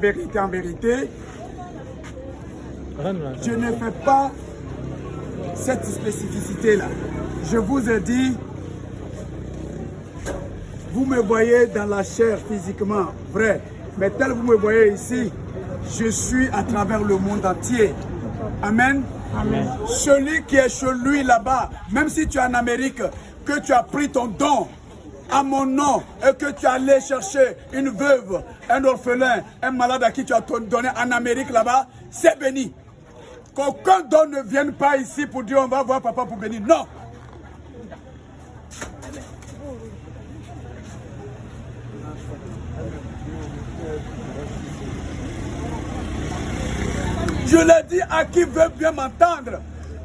En vérité, je ne fais pas cette spécificité-là. Je vous ai dit, vous me voyez dans la chair physiquement, vrai, mais tel vous me voyez ici, je suis à travers le monde entier. Amen. Amen. Celui qui est chez lui là-bas, même si tu es en Amérique, que tu as pris ton don à mon nom et que tu es allé chercher une veuve, un orphelin, un malade à qui tu as donné en Amérique là-bas, c'est béni. Qu'aucun don ne vienne pas ici pour dire on va voir papa pour bénir. Non. Je l'ai dit à qui veut bien m'entendre.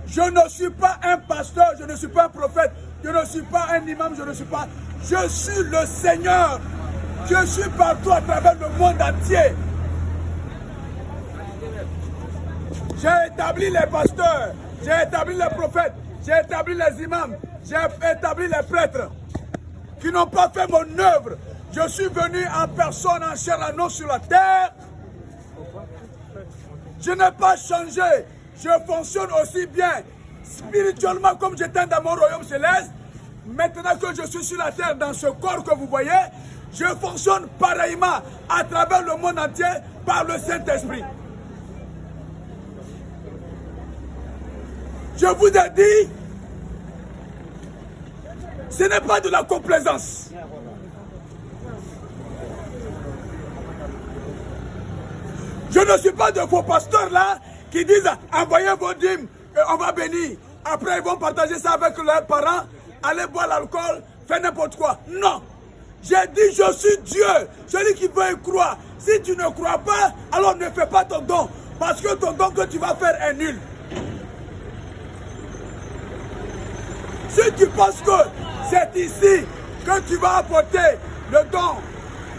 Je ne suis pas un pasteur, je ne suis pas un prophète, je ne suis pas un imam, je ne suis pas... Je suis le Seigneur. Je suis partout à travers le monde entier. J'ai établi les pasteurs, j'ai établi les prophètes, j'ai établi les imams, j'ai établi les prêtres qui n'ont pas fait mon œuvre. Je suis venu en personne, en chair et en os sur la terre. Je n'ai pas changé. Je fonctionne aussi bien spirituellement comme j'étais dans mon royaume céleste. Maintenant que je suis sur la terre, dans ce corps que vous voyez, je fonctionne pareillement à travers le monde entier par le Saint-Esprit. Je vous ai dit, ce n'est pas de la complaisance. Je ne suis pas de vos pasteurs là qui disent envoyez vos dîmes, on va bénir. Après ils vont partager ça avec leurs parents, aller boire l'alcool, faire n'importe quoi. Non. J'ai dit je suis Dieu, celui qui veut y croire. Si tu ne crois pas, alors ne fais pas ton don. Parce que ton don que tu vas faire est nul. Si tu penses que c'est ici que tu vas apporter le don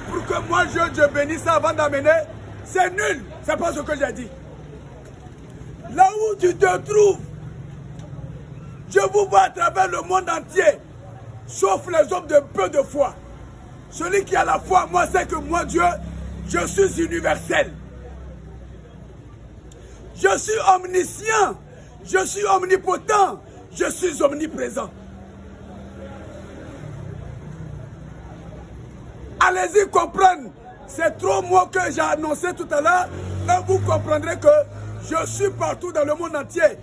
pour que moi je bénisse ça avant d'amener, c'est nul. C'est pas ce que j'ai dit. Là où tu te trouves, je vous vois à travers le monde entier, sauf les hommes de peu de foi. Celui qui a la foi, moi, c'est que moi, Dieu, je suis universel. Je suis omniscient. Je suis omnipotent. Je suis omniprésent. Allez-y comprendre ces 3 mots que j'ai annoncés tout à l'heure, et vous comprendrez que je suis partout dans le monde entier.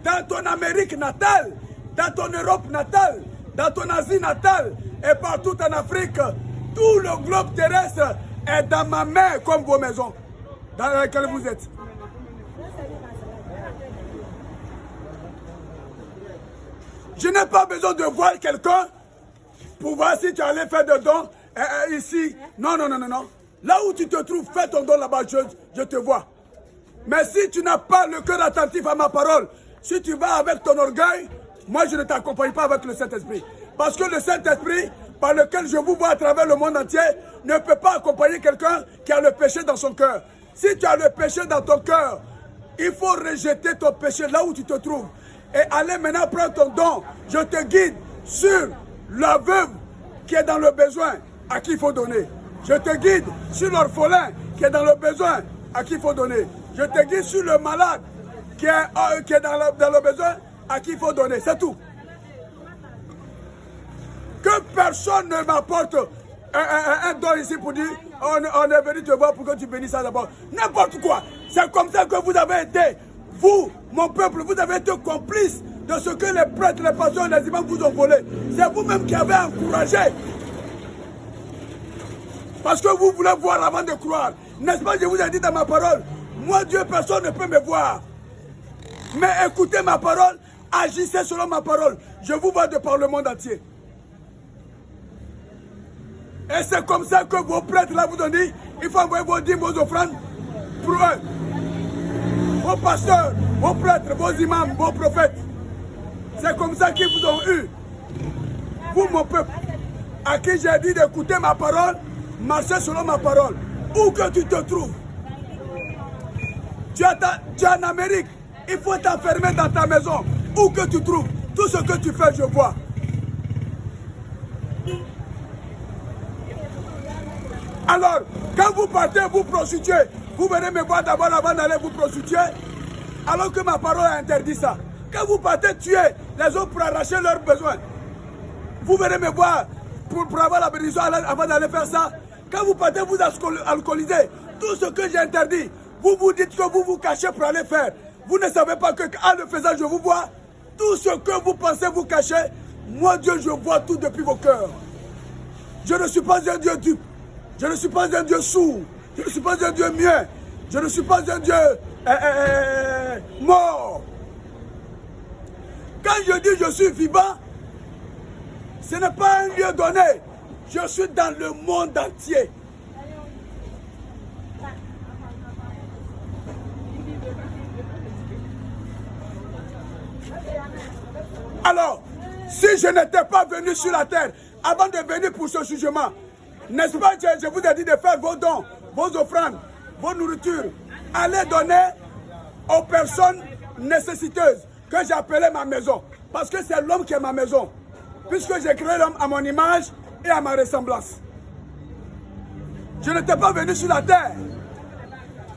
Dans ton Amérique natale, dans ton Europe natale, dans ton Asie natale, et partout en Afrique, tout le globe terrestre est dans ma main comme vos maisons dans lesquelles vous êtes. Je n'ai pas besoin de voir quelqu'un pour voir si tu allais faire des dons ici. Non, non, non, non, non. Là où tu te trouves, fais ton don là-bas, je te vois. Mais si tu n'as pas le cœur attentif à ma parole, si tu vas avec ton orgueil, moi je ne t'accompagne pas avec le Saint-Esprit. Parce que le Saint-Esprit, par lequel je vous vois à travers le monde entier, ne peut pas accompagner quelqu'un qui a le péché dans son cœur. Si tu as le péché dans ton cœur, il faut rejeter ton péché là où tu te trouves. Et aller maintenant prendre ton don. Je te guide sur la veuve qui est dans le besoin, à qui il faut donner. Je te guide sur l'orphelin qui est dans le besoin, à qui il faut donner. Je te guide sur le malade qui est dans le besoin, à qui il faut donner. C'est tout. Que personne ne m'apporte un don ici pour dire on est venu te voir pour que tu bénisses ça d'abord. N'importe quoi. C'est comme ça que vous avez été. Vous, mon peuple, vous avez été complice de ce que les prêtres, les pasteurs et les imams vous ont volé. C'est vous-même qui avez encouragé. Parce que vous voulez voir avant de croire. N'est-ce pas, je vous ai dit dans ma parole, moi Dieu, personne ne peut me voir. Mais écoutez ma parole, agissez selon ma parole. Je vous vois de par le monde entier. Et c'est comme ça que vos prêtres là vous ont dit, il faut envoyer vos dîmes, vos offrandes pour eux. Vos pasteurs, vos prêtres, vos imams, vos prophètes. C'est comme ça qu'ils vous ont eu. Vous, mon peuple, à qui j'ai dit d'écouter ma parole, marcher selon ma parole. Où que tu te trouves. Tu es en Amérique. Il faut t'enfermer dans ta maison. Où que tu trouves. Tout ce que tu fais, je vois. Alors, quand vous partez vous prostituer, vous venez me voir d'abord avant d'aller vous prostituer, alors que ma parole a interdit ça. Quand vous partez tuer les autres pour arracher leurs besoins, vous venez me voir pour avoir la bénédiction avant d'aller faire ça. Quand vous partez vous alcooliser, tout ce que j'ai interdit, vous vous dites que vous vous cachez pour aller faire. Vous ne savez pas que en le faisant, je vous vois. Tout ce que vous pensez vous cacher, moi Dieu, je vois tout depuis vos cœurs. Je ne suis pas un Dieu dupe. Je ne suis pas un Dieu sourd. Je ne suis pas un Dieu muet. Je ne suis pas un Dieu mort. Quand je dis je suis vivant, ce n'est pas un lieu donné. Je suis dans le monde entier. Alors, si je n'étais pas venu sur la terre avant de venir pour ce jugement, n'est-ce pas que je vous ai dit de faire vos dons, vos offrandes, vos nourritures, allez donner aux personnes nécessiteuses que j'ai appelées ma maison. Parce que c'est l'homme qui est ma maison. Puisque j'ai créé l'homme à mon image et à ma ressemblance. Je n'étais pas venu sur la terre.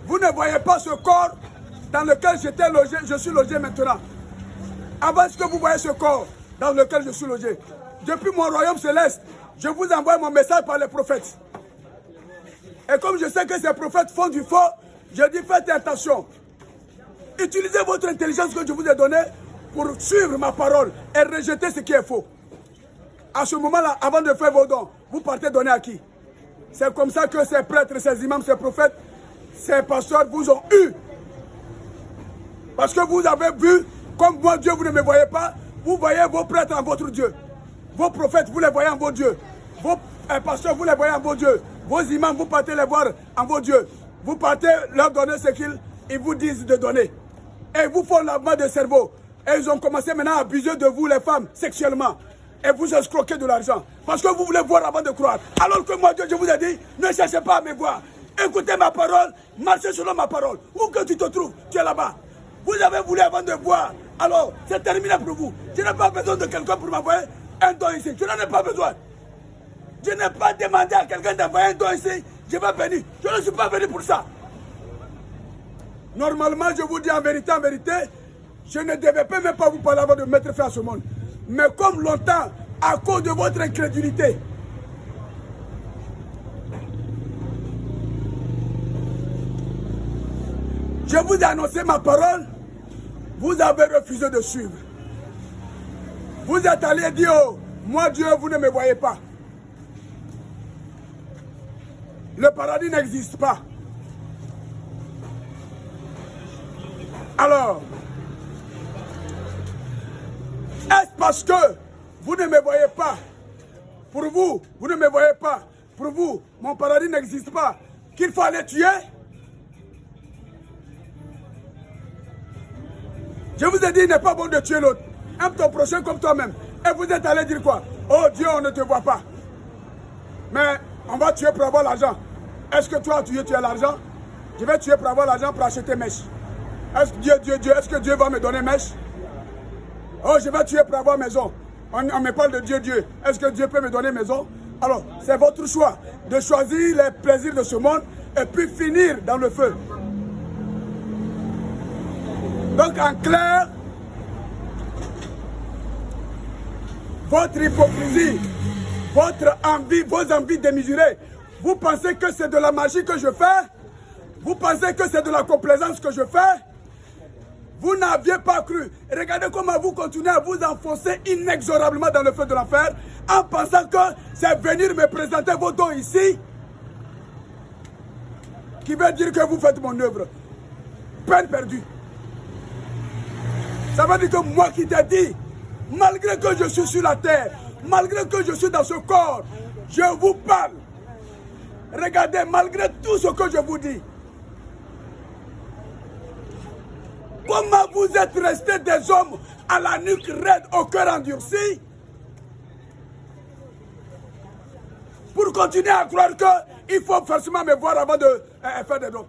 Vous ne voyez pas ce corps dans lequel j'étais logé, je suis logé maintenant. Avant ce que vous voyez ce corps dans lequel je suis logé. Depuis mon royaume céleste, je vous envoie mon message par les prophètes. Et comme je sais que ces prophètes font du faux, je dis faites attention. Utilisez votre intelligence que je vous ai donnée pour suivre ma parole et rejeter ce qui est faux. À ce moment-là, avant de faire vos dons, vous partez donner à qui? C'est comme ça que ces prêtres, ces imams, ces prophètes, ces pasteurs vous ont eu. Parce que vous avez vu, comme moi Dieu, vous ne me voyez pas, vous voyez vos prêtres en votre Dieu. Vos prophètes, vous les voyez en vos dieux. Vos pasteurs, vous les voyez en vos dieux. Vos imams, vous partez les voir en vos dieux. Vous partez leur donner ce qu'ils vous disent de donner. Et ils vous font lavement de cerveau. Et ils ont commencé maintenant à abuser de vous, les femmes, sexuellement. Et vous escroquez de l'argent. Parce que vous voulez voir avant de croire. Alors que moi, Dieu, je vous ai dit, ne cherchez pas à me voir. Écoutez ma parole, marchez selon ma parole. Où que tu te trouves, tu es là-bas. Vous avez voulu avant de voir. Alors, c'est terminé pour vous. Je n'ai pas besoin de quelqu'un pour m'envoyer un don ici. Je n'en ai pas besoin. Je n'ai pas demandé à quelqu'un d'envoyer un don ici. Je vais venir. Je ne suis pas venu pour ça. Normalement, je vous dis en vérité, je ne devais pas même pas vous parler avant de mettre fin à ce monde. Mais comme longtemps, à cause de votre incrédulité, je vous ai annoncé ma parole, vous avez refusé de suivre. Vous êtes allé dire, oh, moi Dieu, vous ne me voyez pas. Le paradis n'existe pas. Alors, est-ce parce que vous ne me voyez pas? Pour vous, vous ne me voyez pas. Pour vous, mon paradis n'existe pas. Qu'il faut aller tuer? Je vous ai dit, il n'est pas bon de tuer l'autre. Aime ton prochain comme toi-même. Et vous êtes allé dire quoi? Oh Dieu, on ne te voit pas. Mais on va tuer pour avoir l'argent. Est-ce que toi, tu as l'argent? Je vais tuer pour avoir l'argent pour acheter mèche. Est-ce que est-ce que Dieu va me donner mèche? Oh, je vais tuer pour avoir maison. On me parle de Dieu. Est-ce que Dieu peut me donner maison? Alors, c'est votre choix de choisir les plaisirs de ce monde et puis finir dans le feu. Donc, en clair, votre hypocrisie, votre envie, vos envies démesurées, vous pensez que c'est de la magie que je fais? Vous pensez que c'est de la complaisance que je fais? Vous n'aviez pas cru. Regardez comment vous continuez à vous enfoncer inexorablement dans le feu de l'enfer en pensant que c'est venir me présenter vos dons ici qui veut dire que vous faites mon œuvre. Peine perdue. Ça veut dire que moi qui t'ai dit, malgré que je suis sur la terre, malgré que je suis dans ce corps, je vous parle. Regardez, malgré tout ce que je vous dis, comment vous êtes restés des hommes à la nuque raide, au cœur endurci, pour continuer à croire qu'il faut forcément me voir avant de faire des dons.